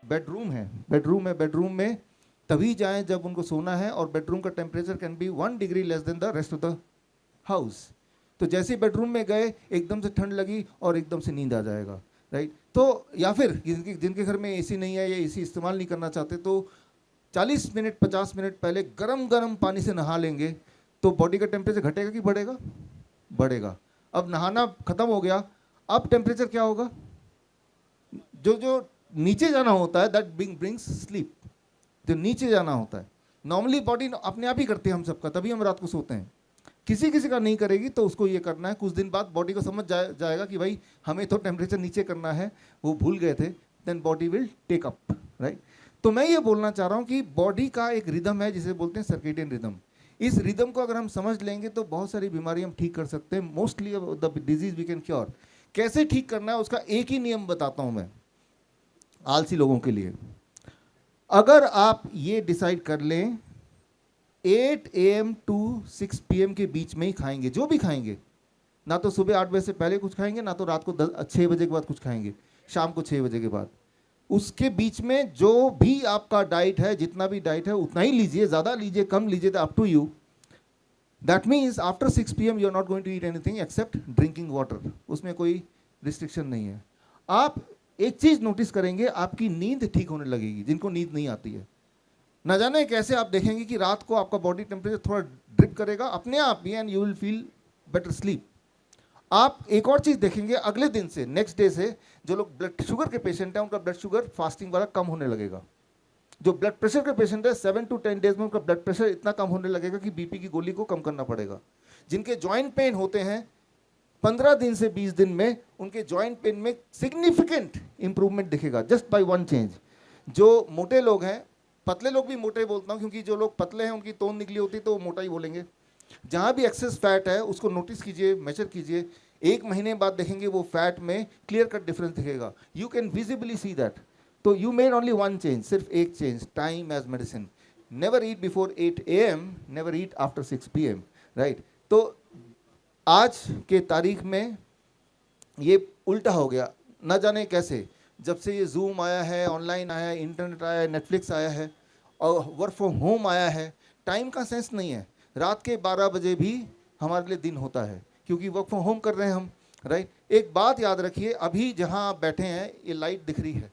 Bedroom में तभी जाएं जब उनको सोना है, और बेडरूम का temperature can be 1 degree less than the rest of the house. तो जैसे ही बेडरूम में गए एकदम से ठंड लगी और एकदम से नींद आ जाएगा, राइट। तो या फिर जिनके घर में एसी नहीं है या एसी इस्तेमाल नहीं करना चाहते, तो 40 मिनट 50 मिनट पहले गरम गरम पानी से नहा लेंगे तो बॉडी का टेम्परेचर घटेगा कि बढ़ेगा? बढ़ेगा। अब नहाना खत्म हो गया, अब टेम्परेचर क्या होगा? जो जो नीचे जाना होता है दैट ब्रिंग्स स्लीप, जो नीचे जाना होता है नॉर्मली बॉडी अपने आप ही करती है हम सबका, तभी हम रात को सोते हैं। किसी किसी का नहीं करेगी तो उसको ये करना है, कुछ दिन बाद बॉडी को समझ जाएगा कि भाई हमें तो टेम्परेचर नीचे करना है, वो भूल गए थे, then body will take up, right. तो मैं ये बोलना चाह रहा हूँ कि बॉडी का एक रिदम है जिसे बोलते हैं सर्केडियन रिदम। इस रिदम को अगर हम समझ लेंगे तो बहुत सारी बीमारी हम ठीक कर सकते हैं, mostly the disease we can cure. कैसे ठीक करना है उसका एक ही नियम बताता हूँ मैं आलसी लोगों के लिए। अगर आप ये डिसाइड कर लें 8 AM टू 6 PM के बीच में ही खाएंगे, जो भी खाएंगे, ना तो सुबह 8 बजे से पहले कुछ खाएंगे, ना तो रात को 6 बजे के बाद कुछ खाएंगे, शाम को 6 बजे के बाद, उसके बीच में जो भी आपका डाइट है, जितना भी डाइट है उतना ही लीजिए, ज़्यादा लीजिए कम लीजिए, up to you. That means after 6 PM you are not going to eat anything except drinking water, उसमें कोई रिस्ट्रिक्शन नहीं है। आप एक चीज़ नोटिस करेंगे, आपकी नींद ठीक होने लगेगी। जिनको नींद नहीं आती है, ना जाने कैसे आप देखेंगे कि रात को आपका बॉडी टेम्परेचर थोड़ा ड्रिप करेगा अपने आप ही, and you will feel better sleep. आप एक और चीज़ देखेंगे, अगले दिन से, नेक्स्ट डे से, जो लोग ब्लड शुगर के पेशेंट हैं उनका ब्लड शुगर फास्टिंग वाला कम होने लगेगा। जो ब्लड प्रेशर के पेशेंट है 7 to 10 डेज में उनका ब्लड प्रेशर इतना कम होने लगेगा कि बीपी की गोली को कम करना पड़ेगा। जिनके जॉइंट पेन होते हैं 15 दिन से 20 दिन में उनके जॉइंट पेन में सिग्निफिकेंट इंप्रूवमेंट दिखेगा जस्ट बाय वन चेंज। जो मोटे लोग हैं, पतले लोग भी मोटे बोलता हूँ क्योंकि जो लोग पतले हैं उनकी तोंद निकली होती है तो वो मोटा ही बोलेंगे। जहाँ भी एक्सेस फैट है उसको नोटिस कीजिए, मेजर कीजिए, 1 महीने बाद देखेंगे वो फैट में क्लियर कट डिफरेंस दिखेगा। You can visibly see that. तो you made only one change, सिर्फ एक चेंज, time as medicine. Never eat before 8 AM, never eat after 6 PM, right. तो आज के तारीख में ये उल्टा हो गया, ना जाने कैसे। जब से ये जूम आया है, ऑनलाइन आया है, इंटरनेट आया है, नेटफ्लिक्स आया है और वर्क फ्रॉम होम आया है, टाइम का सेंस नहीं है। रात के 12 बजे भी हमारे लिए दिन होता है क्योंकि वर्क फ्रॉम होम कर रहे हैं हम, राइट। एक बात याद रखिए, अभी जहाँ आप बैठे हैं ये लाइट दिख रही है,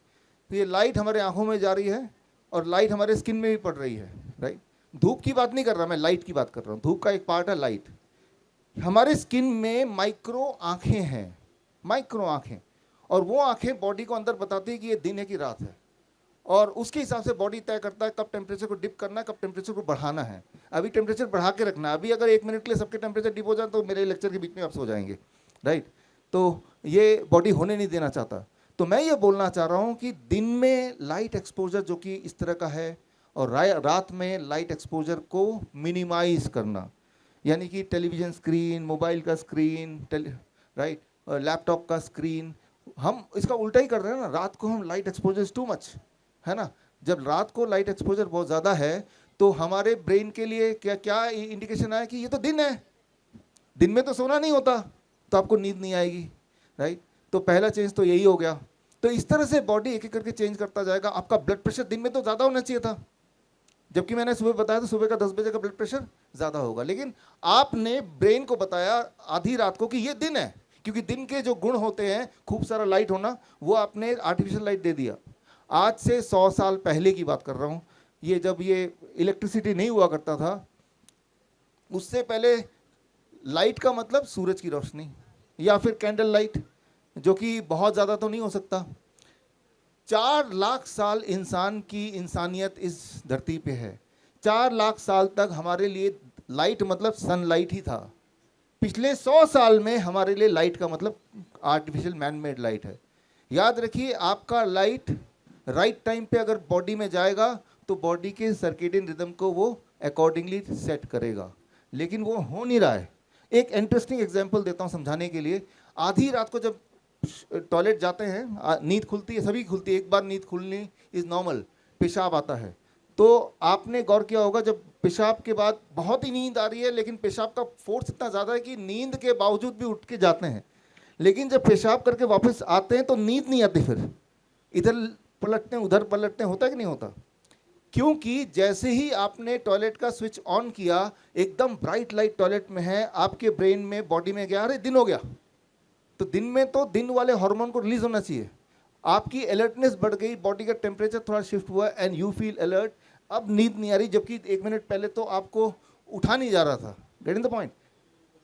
तो ये लाइट हमारे आंखों में जा रही है और लाइट हमारे स्किन में भी पड़ रही है, राइट। धूप की बात नहीं कर रहा मैं, लाइट की बात कर रहा हूँ। धूप का एक पार्ट है लाइट। हमारे स्किन में माइक्रो आँखें हैं, माइक्रो आँखें, और वो आँखें बॉडी को अंदर बताती है कि ये दिन है कि रात है, और उसके हिसाब से बॉडी तय करता है कब टेम्परेचर को डिप करना है, कब टेम्परेचर को बढ़ाना है। अभी टेम्परेचर बढ़ा के रखना है। अभी अगर 1 मिनट के लिए सबके टेम्परेचर डिप हो जाए तो मेरे लेक्चर के बीच में आप सो जाएंगे, राइट। तो ये बॉडी होने नहीं देना चाहता। तो मैं ये बोलना चाह रहा हूँ कि दिन में लाइट एक्सपोजर जो कि इस तरह का है, और रात में लाइट एक्सपोजर को मिनिमाइज करना, यानी कि टेलीविज़न स्क्रीन, मोबाइल का स्क्रीन, राइट, लैपटॉप का स्क्रीन, हम इसका उल्टा ही कर रहे हैं ना। रात को हम light exposure is too much, है ना। जब रात को लाइट एक्सपोजर बहुत ज़्यादा है तो हमारे ब्रेन के लिए क्या क्या इंडिकेशन आया कि ये तो दिन है, दिन में तो सोना नहीं होता, तो आपको नींद नहीं आएगी, राइट। तो पहला चेंज तो यही हो गया। तो इस तरह से बॉडी एक एक करके चेंज करता जाएगा। आपका ब्लड प्रेशर दिन में तो ज़्यादा होना चाहिए था, जबकि मैंने सुबह बताया था सुबह का 10 बजे का ब्लड प्रेशर ज़्यादा होगा, लेकिन आपने ब्रेन को बताया आधी रात को कि ये दिन है, क्योंकि दिन के जो गुण होते हैं खूब सारा लाइट होना, वो आपने आर्टिफिशियल लाइट दे दिया। आज से 100 साल पहले की बात कर रहा हूँ, ये जब ये इलेक्ट्रिसिटी नहीं हुआ करता था, उससे पहले लाइट का मतलब सूरज की रोशनी या फिर कैंडल लाइट, जो कि बहुत ज़्यादा तो नहीं हो सकता। 4 लाख साल इंसान की इंसानियत इस धरती पे है। 4 लाख साल तक हमारे लिए लाइट मतलब सनलाइट ही था। पिछले 100 साल में हमारे लिए लाइट का मतलब आर्टिफिशियल मैन मेड लाइट है। याद रखिए, आपका लाइट राइट टाइम पे अगर बॉडी में जाएगा तो बॉडी के सर्केडियन रिदम को वो अकॉर्डिंगली सेट करेगा, लेकिन वो हो नहीं रहा है। एक इंटरेस्टिंग एग्जांपल देता हूँ समझाने के लिए। आधी रात को जब टॉयलेट जाते हैं, नींद खुलती है, सभी खुलती है, एक बार नींद खुलनी इज नॉर्मल, पेशाब आता है, तो आपने गौर किया होगा जब पेशाब के बाद बहुत ही नींद आ रही है, लेकिन पेशाब का फोर्स इतना ज़्यादा है कि नींद के बावजूद भी उठ के जाते हैं, लेकिन जब पेशाब करके वापस आते हैं तो नींद नहीं आती। फिर इधर पलटते हैं, उधर पलटते हैं, होता है कि नहीं होता? क्योंकि जैसे ही आपने टॉयलेट का स्विच ऑन किया, एकदम ब्राइट लाइट टॉयलेट में है, आपके ब्रेन में, बॉडी में गया, अरे दिन हो गया। तो दिन में तो दिन वाले हार्मोन को रिलीज होना चाहिए, आपकी अलर्टनेस बढ़ गई, बॉडी का टेम्परेचर थोड़ा शिफ्ट हुआ एंड यू फील अलर्ट। अब नींद नहीं आ रही, जबकि 1 मिनट पहले तो आपको उठा नहीं जा रहा था। Getting the point?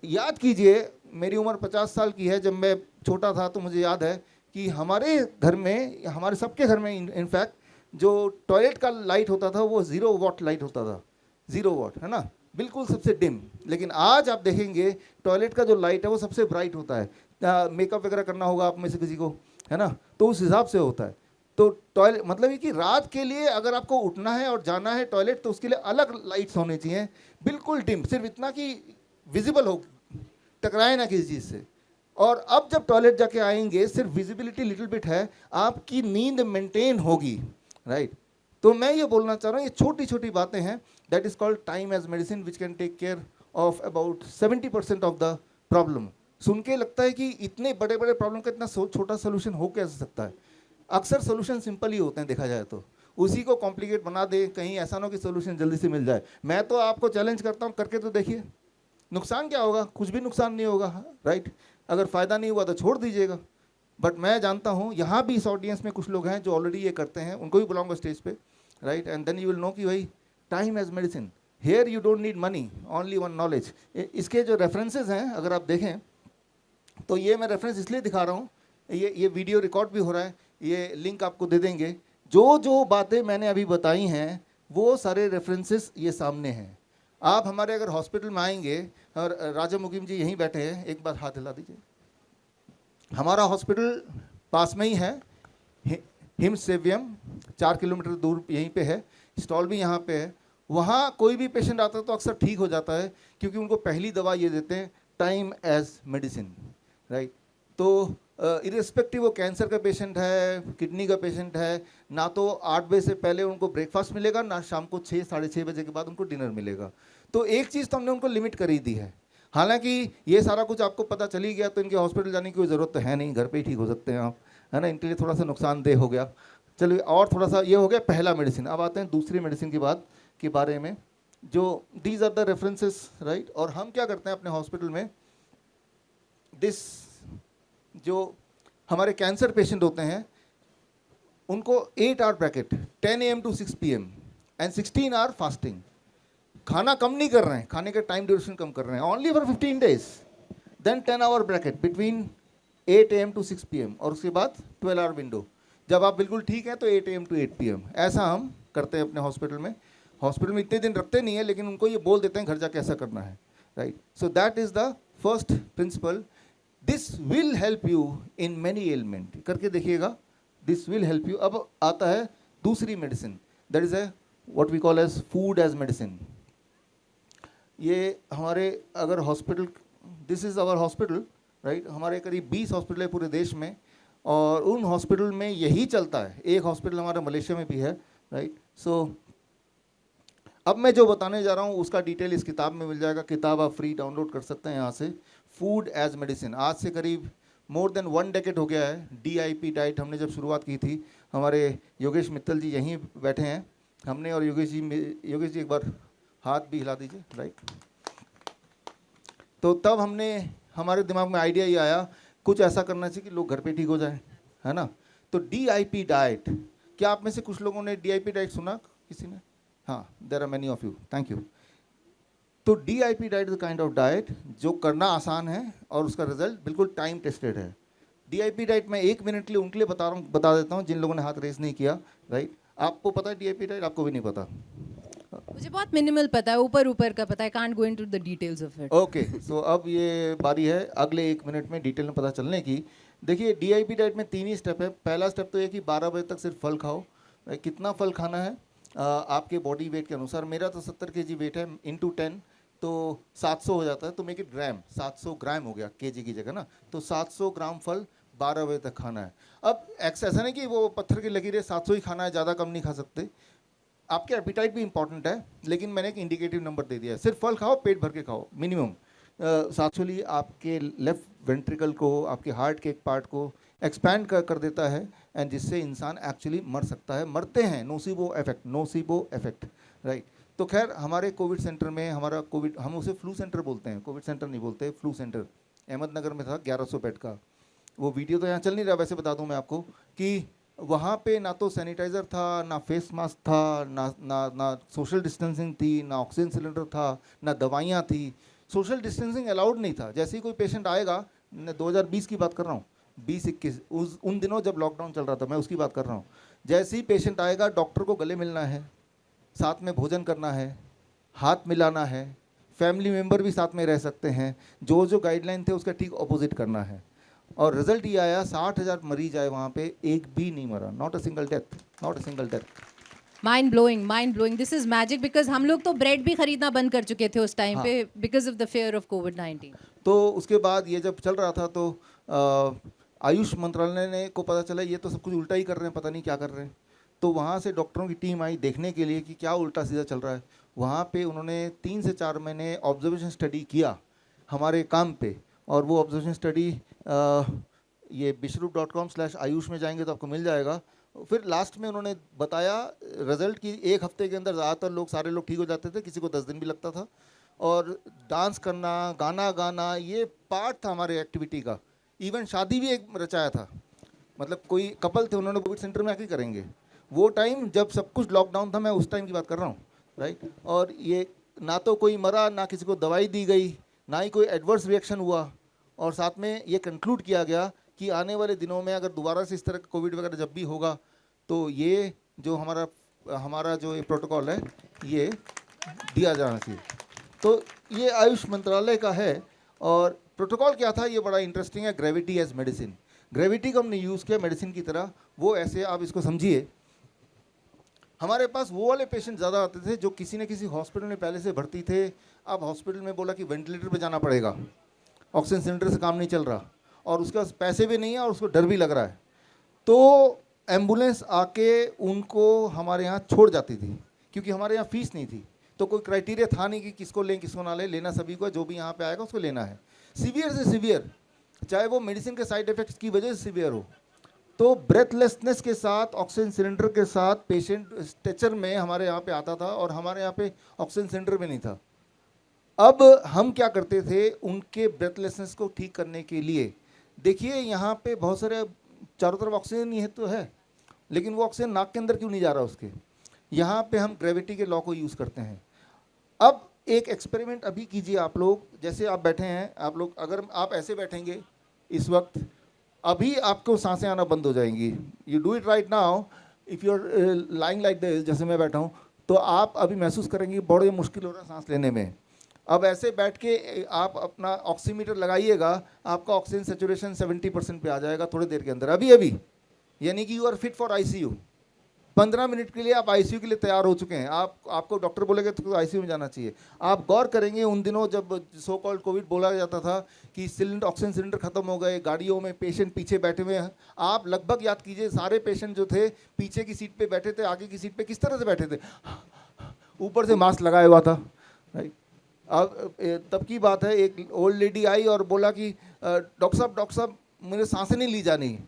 याद कीजिए, मेरी उम्र 50 साल की है, जब मैं छोटा था तो मुझे याद है कि हमारे घर में, हमारे सबके घर में इनफैक्ट, जो टॉयलेट का लाइट होता था वो 0 वॉट लाइट होता था, 0 वॉट, है ना, बिल्कुल सबसे डिम। लेकिन आज आप देखेंगे टॉयलेट का जो लाइट है वो सबसे ब्राइट होता है। मेकअप वगैरह करना होगा आप में से किसी को, है ना, तो उस हिसाब से होता है। तो टॉयलेट मतलब ये कि रात के लिए अगर आपको उठना है और जाना है टॉयलेट, तो उसके लिए अलग लाइट्स होने चाहिए, बिल्कुल डिम, सिर्फ इतना कि विजिबल हो, टकराए ना किसी चीज़ से। और अब जब टॉयलेट जाके आएंगे, सिर्फ विजिबिलिटी लिटिल बिट है, आपकी नींद मेंटेन होगी, राइट। तो मैं ये बोलना चाह रहा हूँ, ये छोटी छोटी बातें हैं, that is called time as medicine, which can take care of about 70% of the problem. सुन के लगता है कि इतने बड़े बड़े प्रॉब्लम का इतना छोटा सोल्यूशन हो कैसे सकता है? अक्सर सोल्यूशन सिंपल ही होते हैं, देखा जाए तो उसी को कॉम्प्लिकेट बना दे, कहीं ऐसा ना हो कि सोल्यूशन जल्दी से मिल जाए। मैं तो आपको चैलेंज करता हूँ, करके तो देखिए, नुकसान क्या होगा? कुछ भी नुकसान नहीं होगा, राइट। अगर फ़ायदा नहीं हुआ तो छोड़ दीजिएगा। बट मैं जानता हूँ यहाँ भी इस ऑडियंस में कुछ लोग हैं जो ऑलरेडी ये करते हैं, उनको भी बुलाऊंगा स्टेज पे, right, and then you will know कि भाई time as medicine, here you don't need money, only one knowledge. इसके जो रेफरेंसेज हैं अगर आप देखें, तो ये मैं रेफरेंस इसलिए दिखा रहा हूँ, ये वीडियो रिकॉर्ड भी हो रहा है, ये लिंक आपको दे देंगे। जो जो बातें मैंने अभी बताई हैं वो सारे रेफरेंसेस ये सामने हैं। आप हमारे अगर हॉस्पिटल में आएंगे, और राजा मुकीम जी यहीं बैठे हैं, एक बार हाथ हिला दीजिए। हमारा हॉस्पिटल पास में ही है, हिम्स सेवियम, 4 किलोमीटर दूर यहीं पे है, स्टॉल भी यहाँ पे है। वहाँ कोई भी पेशेंट आता है तो अक्सर ठीक हो जाता है, क्योंकि उनको पहली दवा ये देते हैं, टाइम एज मेडिसिन, राइट। तो इरिस्पेक्टिव वो कैंसर का पेशेंट है, किडनी का पेशेंट है, ना तो 8 बजे से पहले उनको ब्रेकफास्ट मिलेगा, ना शाम को 6 साढ़े 6 बजे के बाद उनको डिनर मिलेगा। तो एक चीज़ तो हमने उनको लिमिट कर ही दी है। हालांकि ये सारा कुछ आपको पता चली गया तो इनके हॉस्पिटल जाने की कोई ज़रूरत तो है नहीं, घर पे ही ठीक हो सकते हैं आप, है ना। इनके लिए थोड़ा सा नुकसानदेह हो गया। चलिए, और थोड़ा सा ये हो गया पहला मेडिसिन। अब आते हैं दूसरी मेडिसिन की बात के बारे में, जो these are the references, right. और हम क्या करते हैं अपने हॉस्पिटल में, दिस जो हमारे कैंसर पेशेंट होते हैं उनको 8 hour bracket, 10 AM to 6 PM and 16 hour fasting. खाना कम नहीं कर रहे हैं, खाने का टाइम ड्यूरेशन कम कर रहे हैं, only for 15 days, then 10 hour bracket between 8 AM to 6 PM, और उसके बाद 12 आवर विंडो। जब आप बिल्कुल ठीक हैं तो 8 AM to 8 PM। ऐसा हम करते हैं अपने हॉस्पिटल में। हॉस्पिटल में इतने दिन रखते नहीं है, लेकिन उनको ये बोल देते हैं घर जाके ऐसा करना है, right. So that is the first principle. This will help you in many element, करके देखिएगा, दिस विल हेल्प यू। अब आता है दूसरी medicine, that is a what we call as food as medicine. ये हमारे अगर hospital, this is our hospital, right. हमारे करीब 20 हॉस्पिटल है पूरे देश में, और उन हॉस्पिटल में यही चलता है। एक हॉस्पिटल हमारा मलेशिया में भी है, राइट। सो अब मैं जो बताने जा रहा हूँ उसका डिटेल इस किताब में मिल जाएगा। किताब आप फ्री डाउनलोड कर सकते हैं यहाँ से, फूड एज मेडिसिन। आज से करीब मोर देन 1 decade हो गया है DIP डाइट हमने जब शुरुआत की थी। हमारे योगेश मित्तल जी यहीं बैठे हैं, हमने और योगेश जी एक बार हाथ भी हिला दीजिए, राइट। तो तब हमने, हमारे दिमाग में आइडिया ये आया, कुछ ऐसा करना चाहिए कि लोग घर पे ठीक हो जाए, है ना। तो DIP डाइट, क्या आप में से कुछ लोगों ने DIP डाइट सुना किसी ने? हाँ, there are many of you, thank you. तो DIP diet is kind of diet जो करना आसान है और उसका रिजल्ट बिल्कुल टाइम टेस्टेड है। DIP डाइट मैं 1 मिनट के लिए उनके लिए बता देता हूँ जिन लोगों ने हाथ रेस नहीं किया, राइट। आपको पता है DIP डाइट? आपको भी नहीं पता? मुझे बहुत मिनिमल पता है, ऊपर ऊपर का पता है, can't go into the details of it. Okay, so अब ये बारी है अगले 1 मिनट में डिटेल में पता चलने की। देखिए, DIP डाइट में 3 ही स्टेप है। पहला स्टेप तो ये कि 12 बजे तक सिर्फ फल खाओ। कितना फल खाना है? आपके बॉडी वेट के अनुसार। मेरा तो 70 kg वेट है, इंटू 10 तो 700 हो जाता है, तो मेक इट ग्राम, 700 ग्राम हो गया kg की जगह ना। तो 700 ग्राम फल 12 बजे तक खाना है। अब ऐसा नहीं कि वो पत्थर की लकीर है 700 ही खाना है, ज़्यादा कम नहीं खा सकते। आपके एपिटाइट भी इंपॉर्टेंट है, लेकिन मैंने एक इंडिकेटिव नंबर दे दिया है। सिर्फ फल खाओ, पेट भर के खाओ, मिनिमम। एक्चुअली आपके लेफ्ट वेंट्रिकल को, आपके हार्ट के एक पार्ट को एक्सपैंड कर देता है, एंड जिससे इंसान एक्चुअली मर सकता है, मरते हैं, नोसिबो इफेक्ट, राइट। तो खैर हमारे कोविड सेंटर में हमारा कोविड, हम उसे फ्लू सेंटर बोलते हैं, कोविड सेंटर नहीं बोलते, फ्लू सेंटर अहमदनगर में था 1100 बेड का। वो वीडियो तो यहाँ चल नहीं रहा, वैसे बता दूँ मैं आपको कि वहाँ पे ना तो सैनिटाइज़र था, ना फेस मास्क था, ना सोशल डिस्टेंसिंग थी, ना ऑक्सीजन सिलेंडर था, ना दवाइयाँ थी। सोशल डिस्टेंसिंग अलाउड नहीं था। जैसे ही कोई पेशेंट आएगा, मैं 2020 की बात कर रहा हूँ, 20-21 उन दिनों जब लॉकडाउन चल रहा था, मैं उसकी बात कर रहा हूँ। जैसे ही पेशेंट आएगा, डॉक्टर को गले मिलना है, साथ में भोजन करना है, हाथ मिलाना है, फैमिली मेम्बर भी साथ में रह सकते हैं, जो गाइडलाइन थे उसका ठीक अपोजिट करना है। और रिजल्ट ये आया, 60,000 मरीज आए वहाँ पे, एक भी नहीं मरा, not a single death. Mind blowing, this is magic, because हम लोग तो ब्रेड भी खरीदना बंद कर चुके थे उस टाइम हाँ। पे because of the fear of कोविड-19। तो उसके बाद ये जब चल रहा था तो आयुष मंत्रालय ने को पता चला ये तो सब कुछ उल्टा ही कर रहे हैं, पता नहीं क्या कर रहे हैं। तो वहाँ से डॉक्टरों की टीम आई देखने के लिए कि क्या उल्टा सीधा चल रहा है। वहाँ पे उन्होंने 3 से 4 महीने ऑब्जर्वेशन स्टडी किया हमारे काम पे, और वो ऑब्जर्वेशन स्टडी ये bishrup.com/ayush में जाएंगे तो आपको मिल जाएगा। फिर लास्ट में उन्होंने बताया रिजल्ट की 1 हफ्ते के अंदर ज़्यादातर लोग, सारे लोग ठीक हो जाते थे, किसी को 10 दिन भी लगता था। और डांस करना, गाना गाना, ये पार्ट था हमारे एक्टिविटी का। इवन शादी भी एक रचाया था, मतलब कोई कपल थे, उन्होंने कोविड सेंटर में आके करेंगे। वो टाइम जब सब कुछ लॉकडाउन था, मैं उस टाइम की बात कर रहा हूँ, राइट। और ये ना तो कोई मरा, ना किसी को दवाई दी गई, ना ही कोई एडवर्स रिएक्शन हुआ। और साथ में ये कंक्लूड किया गया कि आने वाले दिनों में अगर दोबारा से इस तरह का कोविड वगैरह जब भी होगा, तो ये जो हमारा जो ये प्रोटोकॉल है, ये दिया जाना चाहिए। तो ये आयुष मंत्रालय का है। और प्रोटोकॉल क्या था, ये बड़ा इंटरेस्टिंग है। ग्रेविटी एज मेडिसिन, ग्रेविटी को हमने यूज़ किया मेडिसिन की तरह। वो ऐसे, आप इसको समझिए, हमारे पास वो वाले पेशेंट ज़्यादा आते थे जो किसी न किसी हॉस्पिटल में पहले से भर्ती थे। अब हॉस्पिटल में बोला कि वेंटिलेटर पे जाना पड़ेगा, ऑक्सीजन सिलेंडर से काम नहीं चल रहा, और उसके पास पैसे भी नहीं है और उसको डर भी लग रहा है। तो एम्बुलेंस आके उनको हमारे यहाँ छोड़ जाती थी, क्योंकि हमारे यहाँ फीस नहीं थी। तो कोई क्राइटेरिया था नहीं कि किसको लें किसको ना लें, लेना सभी को, जो भी यहाँ पे आएगा उसको लेना है। सीवियर से सीवियर, चाहे वो मेडिसिन के साइड इफेक्ट्स की वजह से सीवियर हो, तो ब्रेथलेसनेस के साथ, ऑक्सीजन सिलेंडर के साथ पेशेंट स्ट्रेचर में हमारे यहाँ पे आता था, और हमारे यहाँ पे ऑक्सीजन सिलेंडर भी नहीं था। अब हम क्या करते थे, उनके ब्रेथलेसनेस को ठीक करने के लिए, देखिए यहाँ पे बहुत सारे चारों तरफ ऑक्सीजन ही है तो है, लेकिन वो ऑक्सीजन नाक के अंदर क्यों नहीं जा रहा उसके। यहाँ पे हम ग्रेविटी के लॉ को यूज़ करते हैं। अब एक एक्सपेरिमेंट अभी कीजिए आप लोग, जैसे आप बैठे हैं, आप लोग अगर आप ऐसे बैठेंगे इस वक्त, अभी आपको सांसें आना बंद हो जाएंगी। You do it right now, if you are lying like this, जैसे मैं बैठा हूँ, तो आप अभी महसूस करेंगे बड़े मुश्किल हो रहा है सांस लेने में। अब ऐसे बैठ के आप अपना ऑक्सीमीटर लगाइएगा, आपका ऑक्सीजन सेचुरेशन 70% पे आ जाएगा थोड़ी देर के अंदर, अभी, यानी कि you are fit for ICU. 15 minute के लिए आप आईसीयू के लिए तैयार हो चुके हैं। आपको डॉक्टर बोलेगा तो आईसीयू में जाना चाहिए। आप गौर करेंगे, उन दिनों जब सो कॉल्ड कोविड बोला जाता था कि ऑक्सीजन सिलेंडर खत्म हो गए, गाड़ियों में पेशेंट पीछे बैठे हुए हैं, आप लगभग याद कीजिए सारे पेशेंट जो थे पीछे की सीट पे बैठे थे, आगे की सीट पे किस तरह से बैठे थे, ऊपर से मास्क लगाया हुआ था, राइट। अब तब की बात है, एक ओल्ड लेडी आई और बोला कि डॉक्टर साहब मेरे सांसें नहीं ली जानी।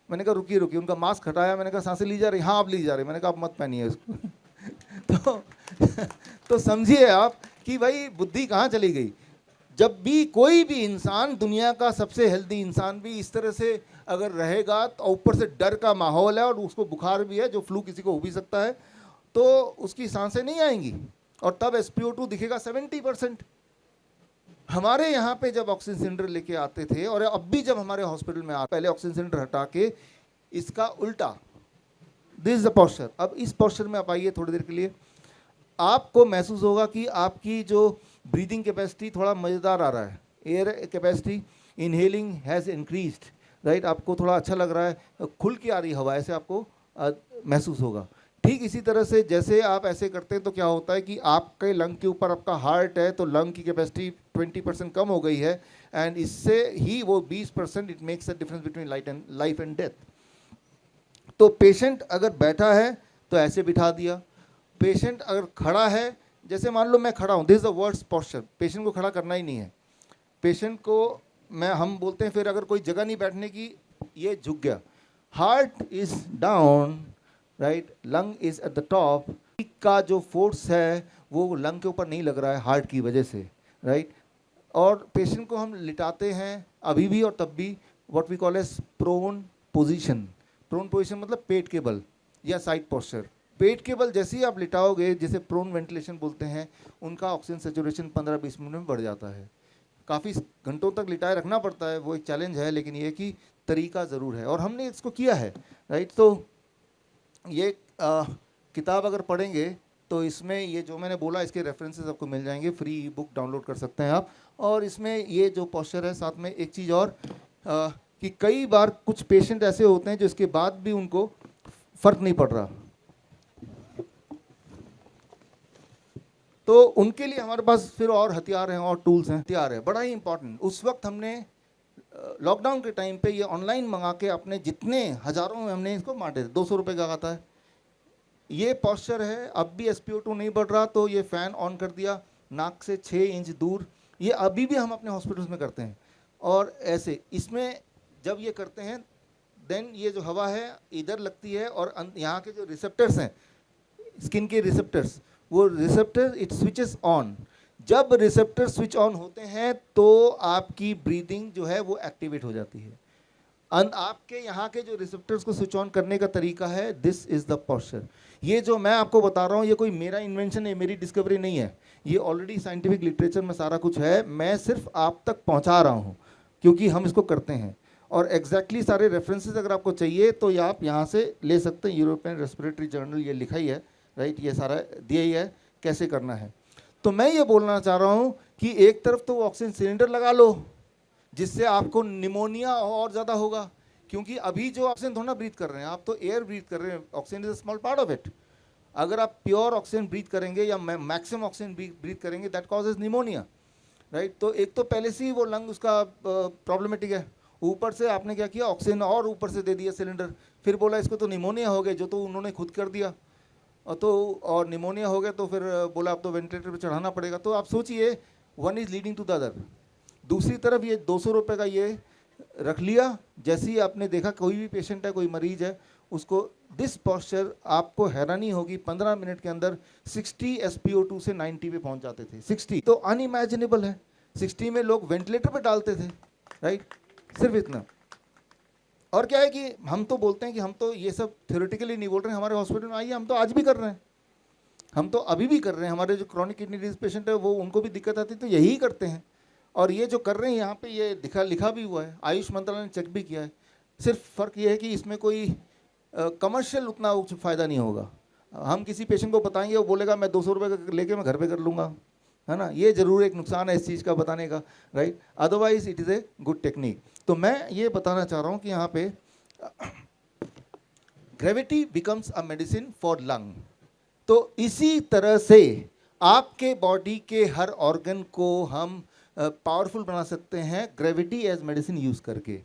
मैंने कहा रुकिए, उनका मास्क हटाया, मैंने कहा सांसें ली जा रही, हाँ आप ली जा रही, मैंने कहा आप मत पहनिए इसको। तो समझिए आप कि भाई बुद्धि कहाँ चली गई। जब भी कोई भी इंसान, दुनिया का सबसे हेल्दी इंसान भी इस तरह से अगर रहेगा, तो ऊपर से डर का माहौल है और उसको बुखार भी है, जो फ्लू किसी को हो भी सकता है, तो उसकी सांसें नहीं आएंगी, और तब SpO2 दिखेगा 70%। हमारे यहाँ पे जब ऑक्सीजन सिलेंडर लेके आते थे, और अब भी जब हमारे हॉस्पिटल में पहले ऑक्सीजन सिलेंडर हटा के इसका उल्टा, दिस इज द पोस्चर। अब इस पोस्चर में आप आइए थोड़ी देर के लिए, आपको महसूस होगा कि आपकी जो ब्रीदिंग कैपेसिटी थोड़ा मज़ेदार आ रहा है, air capacity inhaling has increased, right. आपको थोड़ा अच्छा लग रहा है, खुल के आ रही हवा, ऐसे आपको महसूस होगा। ठीक इसी तरह से जैसे आप ऐसे करते हैं तो क्या होता है कि आपके लंग के ऊपर आपका हार्ट है, तो लंग की कैपेसिटी 20% कम हो गई है, एंड इससे ही वो 20%, it makes a difference between life and death. तो पेशेंट अगर बैठा है तो ऐसे बिठा दिया, पेशेंट अगर खड़ा है, जैसे मान लो मैं खड़ा हूँ, this is the worst posture, patient को खड़ा करना ही नहीं है। पेशेंट को हम बोलते हैं फिर अगर कोई जगह नहीं बैठने की, ये झुक गया, heart is down, right, lung is at the top, का जो फोर्स है वो लंग के ऊपर नहीं लग रहा है हार्ट की वजह से, राइट। और पेशेंट को हम लिटाते हैं अभी भी और तब भी, what we call as prone position. Prone position मतलब पेट के बल या साइड पोस्चर। पेट के बल जैसे ही आप लिटाओगे, जिसे प्रोन वेंटिलेशन बोलते हैं, उनका ऑक्सीजन सेचुरेशन 15-20 मिनट में बढ़ जाता है। काफ़ी घंटों तक लिटाए रखना पड़ता है, वो एक चैलेंज है, लेकिन ये कि तरीका ज़रूर है और हमने इसको किया है, राइट। तो ये किताब अगर पढ़ेंगे तो इसमें ये जो मैंने बोला इसके रेफरेंसेस आपको मिल जाएंगे, फ्री बुक डाउनलोड कर सकते हैं आप। और इसमें ये जो पोस्चर है, साथ में एक चीज़ और कि कई बार कुछ पेशेंट ऐसे होते हैं जो इसके बाद भी उनको फ़र्क नहीं पड़ रहा, तो उनके लिए हमारे पास फिर और हथियार हैं और टूल्स हैं। हथियार है बड़ा ही इंपॉर्टेंट। उस वक्त हमने लॉकडाउन के टाइम पे ये ऑनलाइन मंगा के अपने जितने हज़ारों में हमने इसको बांटे थे। 200 रुपये का आता है। ये पॉस्चर है, अब भी SpO2 नहीं बढ़ रहा तो ये फ़ैन ऑन कर दिया नाक से 6 इंच दूर। ये अभी भी हम अपने हॉस्पिटल्स में करते हैं। और ऐसे इसमें जब ये करते हैं देन ये जो हवा है इधर लगती है और यहाँ के जो रिसेप्टर्स हैं, स्किन के रिसेप्टर्स, वो रिसेप्टर इट स्विचेस ऑन। जब रिसेप्टर स्विच ऑन होते हैं तो आपकी ब्रीदिंग जो है वो एक्टिवेट हो जाती है। आपके यहाँ के जो रिसेप्टर्स को स्विच ऑन करने का तरीका है, दिस इज़ द पोस्चर। ये जो मैं आपको बता रहा हूँ ये कोई मेरा इन्वेंशन है, मेरी डिस्कवरी नहीं है, ये ऑलरेडी साइंटिफिक लिटरेचर में सारा कुछ है। मैं सिर्फ आप तक पहुँचा रहा हूँ क्योंकि हम इसको करते हैं। और एग्जैक्टली सारे रेफरेंसेस अगर आपको चाहिए तो ये आप यहाँ से ले सकते हैं। यूरोपियन रेस्पिरेटरी जर्नल ये लिखा ही है, राइट, ये सारा दिया ही है कैसे करना है। तो मैं ये बोलना चाह रहा हूँ कि एक तरफ तो ऑक्सीजन सिलेंडर लगा लो जिससे आपको निमोनिया और ज़्यादा होगा, क्योंकि अभी जो ऑक्सीजन थोड़ा ब्रीथ कर रहे हैं आप, तो एयर ब्रीथ कर रहे हैं, oxygen is a small part of it. अगर आप प्योर ऑक्सीजन ब्रीथ करेंगे या मैक्सिमम ऑक्सीजन ब्रीथ करेंगे, दैट कॉजेज निमोनिया, राइट। तो एक तो पहले से ही वो लंग उसका प्रॉब्लमेटिक है, ऊपर से आपने क्या किया, ऑक्सीजन और ऊपर से दे दिया सिलेंडर, फिर बोला इसको तो निमोनिया हो गया, जो तो उन्होंने खुद कर दिया। और निमोनिया हो गया तो फिर बोला अब तो वेंटिलेटर पे चढ़ाना पड़ेगा। तो आप सोचिए, one is leading to the other. दूसरी तरफ ये 200 रुपये का ये रख लिया। जैसे ही आपने देखा कोई भी पेशेंट है, कोई मरीज है, उसको दिस पॉस्चर, आपको हैरानी होगी 15 मिनट के अंदर 60 SpO2 से 90 पे पहुंच जाते थे। 60 तो अनइमेजिनेबल है, 60 में लोग वेंटिलेटर पे डालते थे, राइट, सिर्फ इतना। और क्या है कि हम तो बोलते हैं कि हम तो ये सब थ्योरेटिकली नहीं बोल रहे हैं, हमारे हॉस्पिटल में आइए, हम तो आज भी कर रहे हैं, हम तो अभी भी कर रहे हैं। हमारे जो क्रॉनिक किडनी डिजीज पेशेंट है वो, उनको भी दिक्कत आती है तो यही करते हैं। और ये जो कर रहे हैं यहाँ पे ये लिखा भी हुआ है, आयुष मंत्रालय ने चेक भी किया है। सिर्फ फ़र्क ये है कि इसमें कोई कमर्शियल उतना फ़ायदा नहीं होगा। हम किसी पेशेंट को बताएंगे, वो बोलेगा मैं 200 रुपये का लेके मैं घर पे कर लूँगा, है ना। ये ज़रूर एक नुकसान है इस चीज़ का बताने का, right, otherwise it is a good technique. तो मैं ये बताना चाह रहा हूँ कि यहाँ पे gravity becomes a medicine for lung. तो इसी तरह से आपके बॉडी के हर ऑर्गन को हम पावरफुल बना सकते हैं ग्रेविटी एज मेडिसिन यूज़ करके।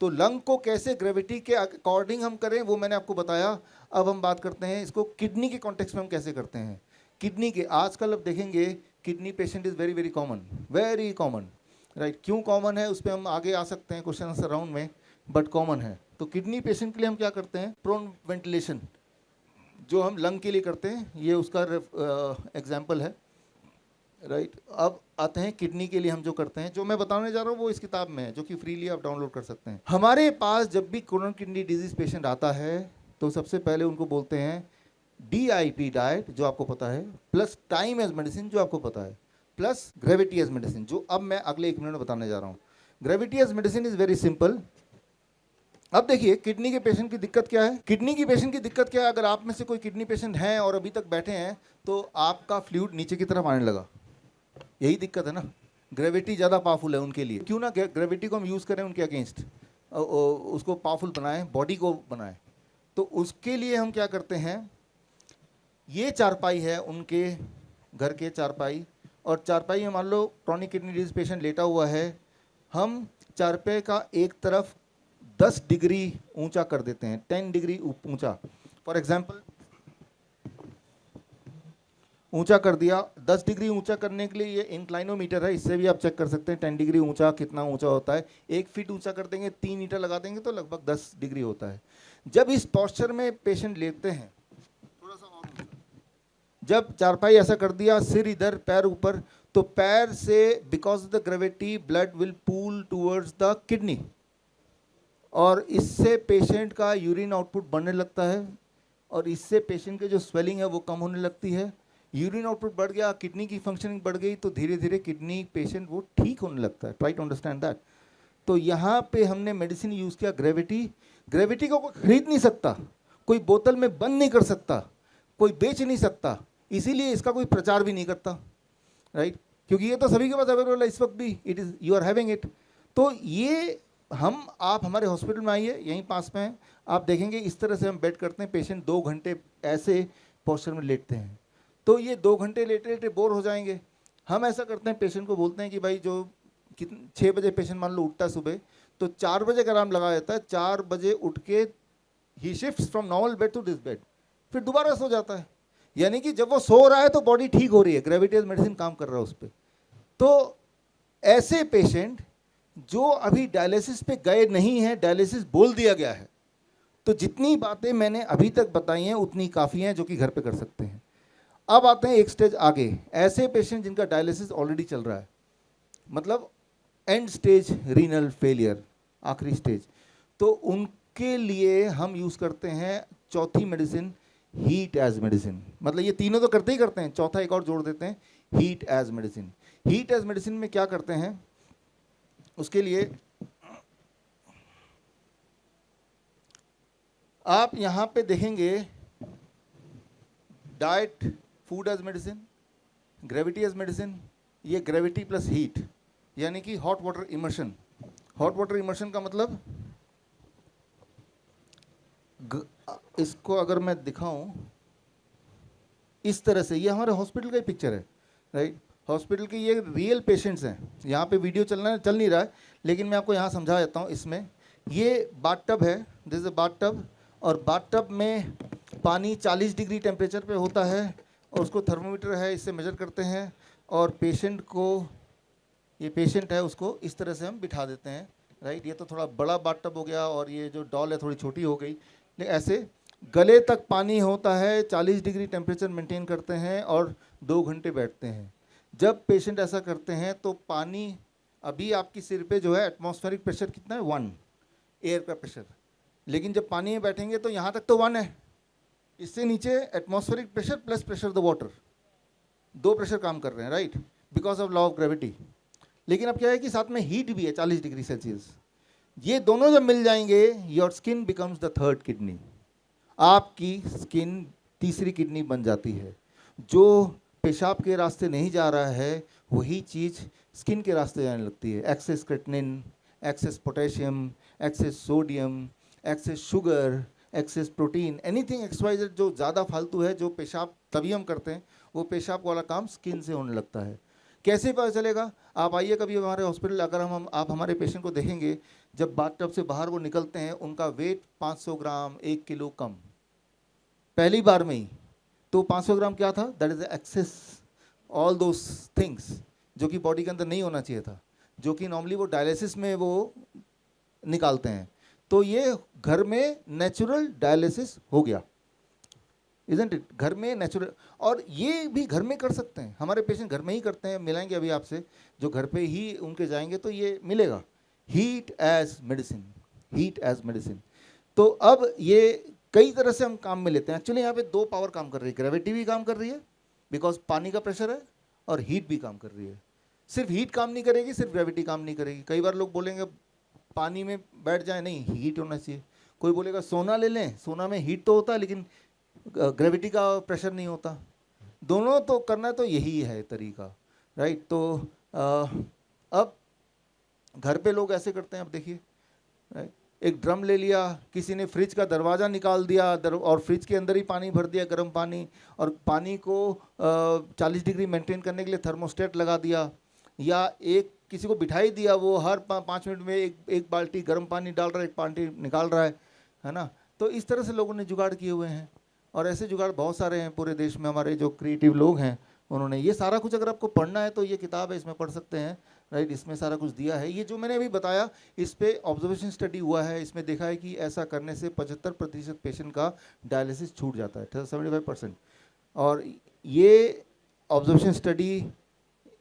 तो लंग को कैसे ग्रेविटी के अकॉर्डिंग हम करें वो मैंने आपको बताया। अब हम बात करते हैं इसको किडनी के कॉन्टेक्स्ट में हम कैसे करते हैं। किडनी के आजकल अब देखेंगे kidney patient is very very common, right. क्यों कॉमन है उस पर हम आगे आ सकते हैं क्वेश्चन आंसर राउंड में, बट कॉमन है। तो किडनी पेशेंट के लिए हम क्या करते हैं, प्रोन वेंटिलेशन जो हम लंग के लिए करते हैं, ये उसका एग्जाम्पल है, राइट। अब आते हैं किडनी के लिए हम जो करते हैं, जो मैं बताने जा रहा हूँ वो इस किताब में है, जो कि फ्रीली आप डाउनलोड कर सकते हैं। हमारे पास जब भी क्रोनिक किडनी डिजीज पेशेंट आता है तो सबसे पहले उनको बोलते हैं DIP डाइट, जो आपको पता है, प्लस टाइम एज मेडिसिन जो आपको पता है, प्लस ग्रेविटी एज मेडिसिन, जो अब मैं अगले 1 मिनट में बताने जा रहा हूँ। Gravity as medicine is very simple. अब देखिए किडनी के पेशेंट की दिक्कत क्या है। किडनी की पेशेंट की दिक्कत क्या है, अगर आप में से कोई किडनी पेशेंट हैं और अभी तक बैठे हैं तो आपका फ्लूइड नीचे की तरफ आने लगा, यही दिक्कत है ना। ग्रेविटी ज़्यादा पावरफुल है उनके लिए, क्यों ना ग्रेविटी को हम यूज़ करें उनके अगेंस्ट, उसको पावरफुल बनाएं, बॉडी को बनाएं। तो उसके लिए हम क्या करते हैं, ये चारपाई है उनके घर के चारपाई, और चारपाई में मान लो क्रॉनिक किडनी डिजीज पेशेंट लेटा हुआ है, हम चारपाई का एक तरफ 10 डिग्री ऊंचा कर देते हैं, 10 डिग्री ऊंचा। फॉर एग्जांपल ऊंचा कर दिया। 10 डिग्री ऊंचा करने के लिए ये इंक्लाइनोमीटर है, इससे भी आप चेक कर सकते हैं 10 डिग्री ऊंचा कितना ऊंचा होता है। 1 फीट ऊंचा कर देंगे, 3 मीटर लगा देंगे तो लगभग 10 डिग्री होता है। जब इस पोस्चर में पेशेंट लेटते हैं, थोड़ा सा और ऊंचा, जब चारपाई ऐसा कर दिया, सिर इधर पैर ऊपर, तो पैर से because of the gravity blood will pool towards the kidney और इससे पेशेंट का यूरिन आउटपुट बढ़ने लगता है और इससे पेशेंट की जो स्वेलिंग है वो कम होने लगती है। यूरिन आउटपुट बढ़ गया, किडनी की फंक्शनिंग बढ़ गई तो धीरे धीरे किडनी पेशेंट वो ठीक होने लगता है। Try to understand that. तो यहाँ पे हमने मेडिसिन यूज़ किया ग्रेविटी। ग्रेविटी को कोई खरीद नहीं सकता, कोई बोतल में बंद नहीं कर सकता, कोई बेच नहीं सकता, इसीलिए इसका कोई प्रचार भी नहीं करता, राइट? क्योंकि ये तो सभी के पास अवेलेबल है इस वक्त भी, it is you are having it. तो ये हम आप हमारे हॉस्पिटल में आइए, यहीं पास में हैं, आप देखेंगे इस तरह से हम बेड करते हैं। पेशेंट 2 घंटे ऐसे पोस्चर में लेटते हैं, तो ये 2 घंटे लेटे लेटे बोर हो जाएंगे। हम ऐसा करते हैं, पेशेंट को बोलते हैं कि भाई जो 6 बजे पेशेंट मान लो उठता है सुबह, तो 4 बजे का अलार्म लगाया जाता है। 4 बजे उठ के ही shifts from normal bed to this bed, फिर दोबारा सो जाता है। यानी कि जब वो सो रहा है तो बॉडी ठीक हो रही है, ग्रेविटी मेडिसिन काम कर रहा है उस पर। तो ऐसे पेशेंट जो अभी डायलिसिस पे गए नहीं हैं, डायलिसिस बोल दिया गया है, तो जितनी बातें मैंने अभी तक बताई हैं उतनी काफ़ी हैं जो कि घर पे कर सकते हैं। अब आते हैं एक स्टेज आगे, ऐसे पेशेंट जिनका डायलिसिस ऑलरेडी चल रहा है, मतलब एंड स्टेज रीनल फेलियर, आखिरी स्टेज, तो उनके लिए हम यूज़ करते हैं चौथी मेडिसिन, हीट एज मेडिसिन। मतलब ये तीनों तो करते ही करते हैं, चौथा एक और जोड़ देते हैं, heat as medicine. Heat as medicine में क्या करते हैं, उसके लिए आप यहाँ पे देखेंगे diet, food as medicine, gravity as medicine. ये ग्रेविटी प्लस हीट, यानी कि hot water immersion. Hot water immersion का मतलब इसको अगर मैं दिखाऊं इस तरह से, ये हमारे हॉस्पिटल का ही पिक्चर है, राइट? हॉस्पिटल के ये रियल पेशेंट्स हैं। यहाँ पे वीडियो चल नहीं रहा है, लेकिन मैं आपको यहाँ समझा देता हूँ। इसमें ये बाथटब है, दिस इज अ बाथटब, और बाथटब में पानी 40 डिग्री टेम्परेचर पे होता है और उसको थर्मोमीटर है, इससे मेजर करते हैं और पेशेंट को, ये पेशेंट है उसको इस तरह से हम बिठा देते हैं, राइट? ये तो थोड़ा बड़ा बाथटब हो गया और ये जो डॉल है थोड़ी छोटी हो गई, लेकिन ऐसे गले तक पानी होता है, 40 डिग्री टेम्परेचर मेंटेन करते हैं और 2 घंटे बैठते हैं। जब पेशेंट ऐसा करते हैं तो पानी, अभी आपकी सिर पे जो है एटमॉस्फेरिक प्रेशर कितना है, 1 एयर का प्रेशर, लेकिन जब पानी में बैठेंगे तो यहाँ तक तो 1 है, इससे नीचे atmospheric pressure plus pressure the water, 2 pressure काम कर रहे हैं, right? Because of law of gravity. लेकिन अब क्या है कि साथ में हीट भी है 40 डिग्री सेल्सियस। ये दोनों जब मिल जाएंगे, your skin becomes the third kidney. आपकी स्किन तीसरी किडनी बन जाती है। जो पेशाब के रास्ते नहीं जा रहा है वही चीज़ स्किन के रास्ते जाने लगती है। Excess creatinine, excess potassium, excess sodium, excess sugar, excess protein, anything XYZ जो ज़्यादा फालतू है, जो पेशाब तभी हम करते हैं, वो पेशाब वाला काम स्किन से होने लगता है। कैसे पता चलेगा? आप आइए कभी हमारे हॉस्पिटल, अगर आप हमारे पेशेंट को देखेंगे, जब बाथटब से बाहर वो निकलते हैं उनका वेट 500 ग्राम 1 किलो कम, पहली बार में ही। तो 500 ग्राम क्या था? That is excess all those things जो कि बॉडी के अंदर नहीं होना चाहिए था, जो कि नॉर्मली वो डायलिसिस में वो निकालते हैं। तो ये घर में नेचुरल डायलिसिस हो गया, इजंट इट? घर में नेचुरल, और ये भी घर में कर सकते हैं, हमारे पेशेंट घर में ही करते हैं। मिलाएंगे अभी आपसे, जो घर पे ही उनके जाएंगे तो ये मिलेगा, heat as medicine, heat as medicine. तो अब ये कई तरह से हम काम में लेते हैं। एक्चुअली यहाँ पे 2 पावर काम कर रही है, ग्रेविटी भी काम कर रही है बिकॉज पानी का प्रेशर है, और हीट भी काम कर रही है। सिर्फ हीट काम नहीं करेगी, सिर्फ ग्रेविटी काम नहीं करेगी। कई बार लोग बोलेंगे पानी में बैठ जाए, नहीं, हीट होना चाहिए। कोई बोलेगा सोना ले लें, सोना में हीट तो होता है लेकिन ग्रेविटी का प्रेशर नहीं होता। दोनों तो करना तो यही है तरीका, राइट? तो अब घर पे लोग ऐसे करते हैं, अब देखिए, राइट? एक ड्रम ले लिया, किसी ने फ्रिज का दरवाज़ा निकाल दिया और फ्रिज के अंदर ही पानी भर दिया, गर्म पानी, और पानी को 40 डिग्री मेंटेन करने के लिए थर्मोस्टेट लगा दिया, या एक किसी को बिठाई दिया, वो हर 5 मिनट में एक बाल्टी गर्म पानी डाल रहा है, एक बाल्टी निकाल रहा है ना? तो इस तरह से लोगों ने जुगाड़ किए हुए हैं। और ऐसे जुगाड़ बहुत सारे हैं पूरे देश में। हमारे जो क्रिएटिव लोग हैं उन्होंने ये सारा कुछ, अगर आपको पढ़ना है तो ये किताब है, इसमें पढ़ सकते हैं, राइट। इसमें सारा कुछ दिया है। ये जो मैंने अभी बताया इस पे ऑब्जर्वेशन स्टडी हुआ है, इसमें देखा है कि ऐसा करने से 75% पेशेंट का डायलिसिस छूट जाता है, 75%। और ये ऑब्जर्वेशन स्टडी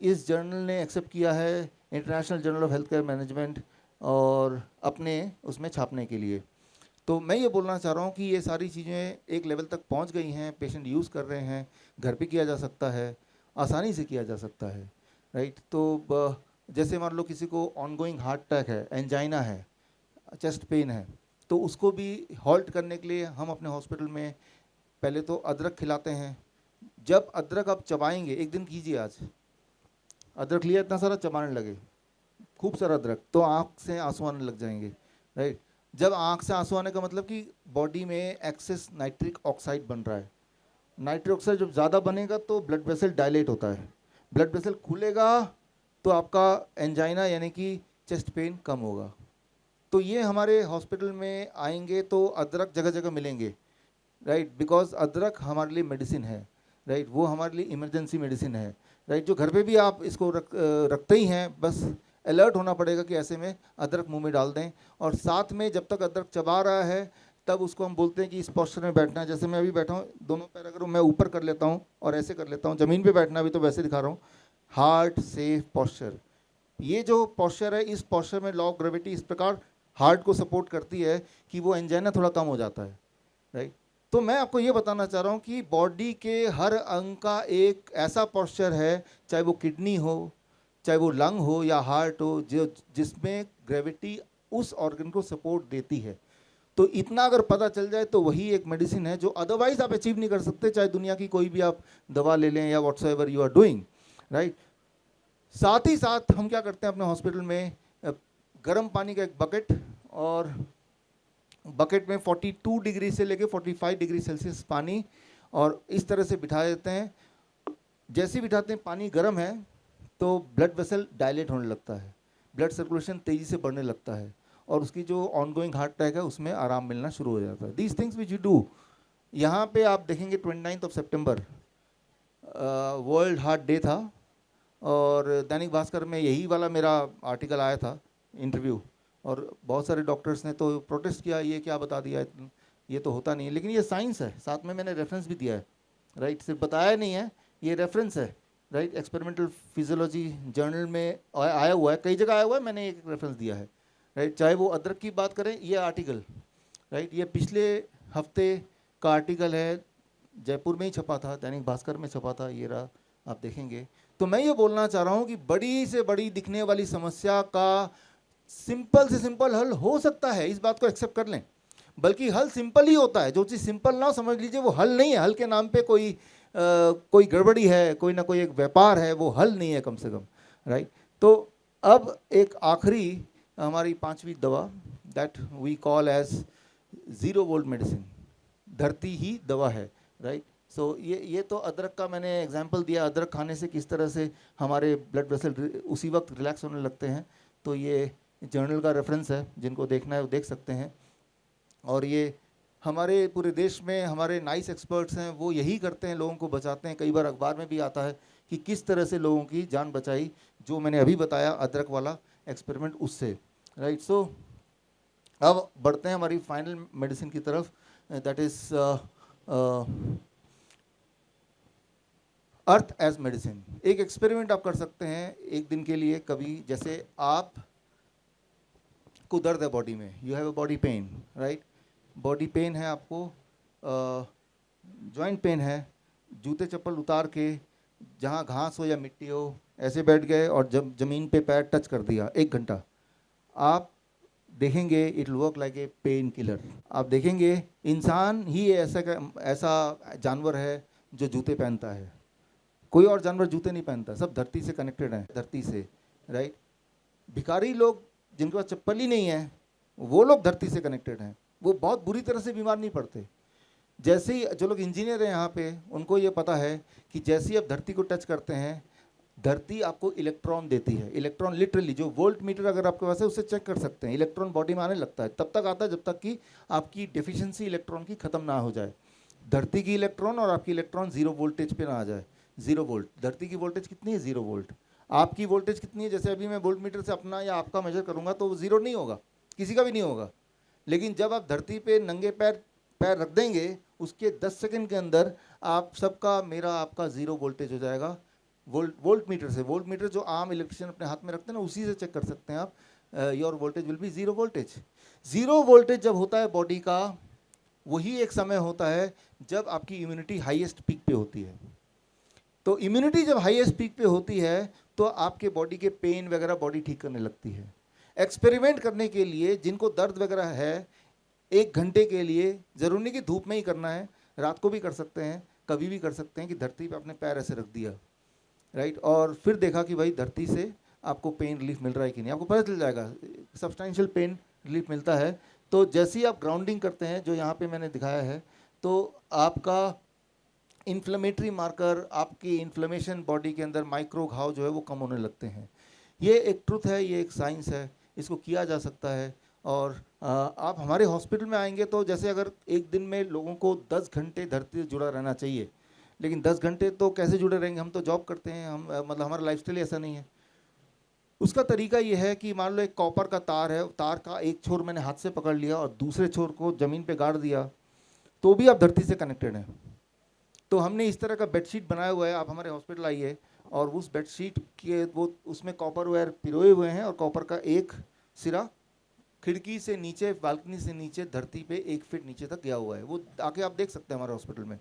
इस जर्नल ने एक्सेप्ट किया है, international journal of health care management, और अपने उसमें छापने के लिए। तो मैं ये बोलना चाह रहा हूँ कि ये सारी चीज़ें एक लेवल तक पहुँच गई हैं, पेशेंट यूज़ कर रहे हैं, घर पे किया जा सकता है, आसानी से किया जा सकता है, राइट। तो जैसे मान लो किसी को ऑनगोइंग हार्ट अटैक है, एंजाइना है, चेस्ट पेन है, तो उसको भी हॉल्ट करने के लिए हम अपने हॉस्पिटल में पहले तो अदरक खिलाते हैं। जब अदरक आप चबाएंगे, एक दिन कीजिए, आज अदरक लिया इतना सारा चबाने लगे, खूब सारा अदरक, तो आँख से आंसू आने लग जाएंगे, राइट। जब आँख से आंसू आने का मतलब कि बॉडी में एक्सेस नाइट्रिक ऑक्साइड बन रहा है। नाइट्रिक ऑक्साइड जब ज़्यादा बनेगा तो ब्लड वेसल डायलेट होता है, ब्लड वेसल खुलेगा तो आपका एंजाइना यानी कि चेस्ट पेन कम होगा। तो ये हमारे हॉस्पिटल में आएंगे तो अदरक जगह जगह मिलेंगे, राइट, बिकॉज अदरक हमारे लिए मेडिसिन है, राइट। वो हमारे लिए इमरजेंसी मेडिसिन है, राइट। जो घर पे भी आप इसको रखते ही हैं, बस अलर्ट होना पड़ेगा कि ऐसे में अदरक मुंह में डाल दें। और साथ में जब तक अदरक चबा रहा है तब उसको हम बोलते हैं कि इस पोस्चर में बैठना है। जैसे मैं अभी बैठा हूँ, दोनों पैर अगर मैं ऊपर कर लेता हूँ और ऐसे कर लेता हूँ, ज़मीन पे बैठना भी तो वैसे दिखा रहा हूँ, हार्ट सेफ पोस्चर। ये जो पोस्चर है, इस पोस्चर में लॉ ऑफ ग्रेविटी इस प्रकार हार्ट को सपोर्ट करती है कि वो एंजाइना थोड़ा कम हो जाता है, राइट। तो मैं आपको ये बताना चाह रहा हूँ कि बॉडी के हर अंग का एक ऐसा पोस्चर है, चाहे वो किडनी हो, चाहे वो लंग हो या हार्ट हो, जो जिसमें ग्रेविटी उस ऑर्गन को सपोर्ट देती है। तो इतना अगर पता चल जाए तो वही एक मेडिसिन है जो अदरवाइज आप अचीव नहीं कर सकते, चाहे दुनिया की कोई भी आप दवा ले लें या whatsoever you are doing, right. साथ ही साथ हम क्या करते हैं अपने हॉस्पिटल में, गर्म पानी का एक बकेट, और बकेट में 42 डिग्री से लेके 45 डिग्री सेल्सियस पानी, और इस तरह से बिठा देते हैं। जैसे ही बिठाते हैं पानी गर्म है तो ब्लड वेसल डायलेट होने लगता है, ब्लड सर्कुलेशन तेज़ी से बढ़ने लगता है, और उसकी जो ऑनगोइंग हार्ट अटैक है उसमें आराम मिलना शुरू हो जाता है। These things which you do. यहाँ पे आप देखेंगे 29 सितंबर वर्ल्ड हार्ट डे था, और दैनिक भास्कर में यही वाला मेरा आर्टिकल आया था, इंटरव्यू, और बहुत सारे डॉक्टर्स ने तो प्रोटेस्ट किया, ये क्या बता दिया, ये तो होता नहीं है। लेकिन ये साइंस है, साथ में मैंने रेफरेंस भी दिया है, राइट। सिर्फ बताया नहीं है, ये रेफरेंस है, राइट। एक्सपेरिमेंटल फिजियोलॉजी जर्नल में आया हुआ है, कई जगह आया हुआ है, मैंने एक रेफरेंस दिया है, राइट। चाहे वो अदरक की बात करें, ये आर्टिकल, राइट, ये पिछले हफ्ते का आर्टिकल है, जयपुर में ही छपा था, दैनिक भास्कर में छपा था, ये रहा, आप देखेंगे। तो मैं ये बोलना चाह रहा हूँ कि बड़ी से बड़ी दिखने वाली समस्या का सिंपल से सिंपल हल हो सकता है, इस बात को एक्सेप्ट कर लें। बल्कि हल सिंपल ही होता है, जो चीज़ सिंपल ना समझ लीजिए वो हल नहीं है। हल के नाम पे कोई गड़बड़ी है, कोई ना कोई एक व्यापार है, वो हल नहीं है कम से कम, राइट। तो अब एक आखिरी हमारी 5वीं दवा, that we call as 0 volt medicine, धरती ही दवा है, राइट। सो ये तो अदरक का मैंने एग्जांपल दिया, अदरक खाने से किस तरह से हमारे ब्लड वेसल उसी वक्त रिलैक्स होने लगते हैं। तो ये जर्नल का रेफरेंस है, जिनको देखना है वो देख सकते हैं। और ये हमारे पूरे देश में हमारे नाइस एक्सपर्ट्स हैं, वो यही करते हैं, लोगों को बचाते हैं। कई बार अखबार में भी आता है कि किस तरह से लोगों की जान बचाई, जो मैंने अभी बताया अदरक वाला एक्सपेरिमेंट, उससे, राइट। सो अब बढ़ते हैं हमारी फाइनल मेडिसिन की तरफ, that is earth as medicine. एक एक्सपेरिमेंट आप कर सकते हैं एक दिन के लिए कभी, जैसे आप को दर्द है बॉडी में, you have a body pain, right, body pain है आपको, जॉइंट पेन है, जूते चप्पल उतार के जहाँ घास हो या मिट्टी हो ऐसे बैठ गए और जब ज़मीन पे पैर टच कर दिया 1 घंटा, आप देखेंगे it will work like a pain killer. आप देखेंगे इंसान ही ऐसा जानवर है जो जूते पहनता है, कोई और जानवर जूते नहीं पहनता, सब धरती से कनेक्टेड है, धरती से, राइट। भिखारी लोग जिनके पास चप्पल ही नहीं है, वो लोग धरती से कनेक्टेड हैं, वो बहुत बुरी तरह से बीमार नहीं पड़ते। जैसे ही जो लोग इंजीनियर हैं यहाँ पे, उनको ये पता है कि जैसे ही आप धरती को टच करते हैं, धरती आपको इलेक्ट्रॉन देती है। इलेक्ट्रॉन लिटरली, जो वोल्ट मीटर अगर आपके पास है उससे चेक कर सकते हैं, इलेक्ट्रॉन बॉडी में आने लगता है, तब तक आता है जब तक कि आपकी डेफिशिएंसी इलेक्ट्रॉन की ख़त्म ना हो जाए। धरती की इलेक्ट्रॉन और आपकी इलेक्ट्रॉन जीरो वोल्टेज पे ना आ जाए। जीरो वोल्ट, धरती की वोल्टेज कितनी है? Zero volt. आपकी वोल्टेज कितनी है? जैसे अभी मैं वोल्ट मीटर से अपना या आपका मेजर करूंगा तो वो जीरो नहीं होगा, किसी का भी नहीं होगा। लेकिन जब आप धरती पे नंगे पैर पैर रख देंगे, उसके 10 सेकंड के अंदर आप सबका, मेरा, आपका जीरो वोल्टेज हो जाएगा। वोल्ट मीटर से, वोल्ट मीटर जो आम इलेक्ट्रिशियन अपने हाथ में रखते हैं ना, उसी से चेक कर सकते हैं आप। Your voltage will be zero voltage. Zero voltage जब होता है बॉडी का, वही एक समय होता है जब आपकी इम्यूनिटी हाईएस्ट पीक पे होती है। तो इम्यूनिटी जब हाईएस्ट पीक पे होती है तो आपके बॉडी के पेन वगैरह बॉडी ठीक करने लगती है। एक्सपेरिमेंट करने के लिए जिनको दर्द वगैरह है, 1 घंटे के लिए, ज़रूरी नहीं कि धूप में ही करना है, रात को भी कर सकते हैं, कभी भी कर सकते हैं, कि धरती पे अपने पैर ऐसे रख दिया, राइट, और फिर देखा कि भाई धरती से आपको पेन रिलीफ मिल रहा है कि नहीं। आपको पता चल जाएगा, सब्सटेंशियल पेन रिलीफ मिलता है। तो जैसे ही आप ग्राउंडिंग करते हैं, जो यहाँ पे मैंने दिखाया है, तो आपका इन्फ्लेमेटरी मार्कर, आपकी इन्फ्लेमेशन बॉडी के अंदर, माइक्रो घाव जो है वो कम होने लगते हैं। ये एक ट्रुथ है, ये एक साइंस है, इसको किया जा सकता है। और आप हमारे हॉस्पिटल में आएंगे तो जैसे अगर एक दिन में लोगों को 10 घंटे धरती से जुड़ा रहना चाहिए, लेकिन 10 घंटे तो कैसे जुड़े रहेंगे? हम तो जॉब करते हैं, हम मतलब हमारा लाइफस्टाइल ऐसा नहीं है। उसका तरीका ये है कि मान लो एक कॉपर का तार है, तार का एक छोर मैंने हाथ से पकड़ लिया और दूसरे छोर को ज़मीन पे गाड़ दिया, तो भी आप धरती से कनेक्टेड हैं। तो हमने इस तरह का बेडशीट बनाया हुआ है, आप हमारे हॉस्पिटल आइए, और उस बेडशीट के वो उसमें कॉपर वायर पिरोए हुए हैं, और कॉपर का एक सिरा खिड़की से नीचे, बालकनी से नीचे धरती पे 1 फीट नीचे तक गया हुआ है। वो आके आप देख सकते हैं हमारे हॉस्पिटल में,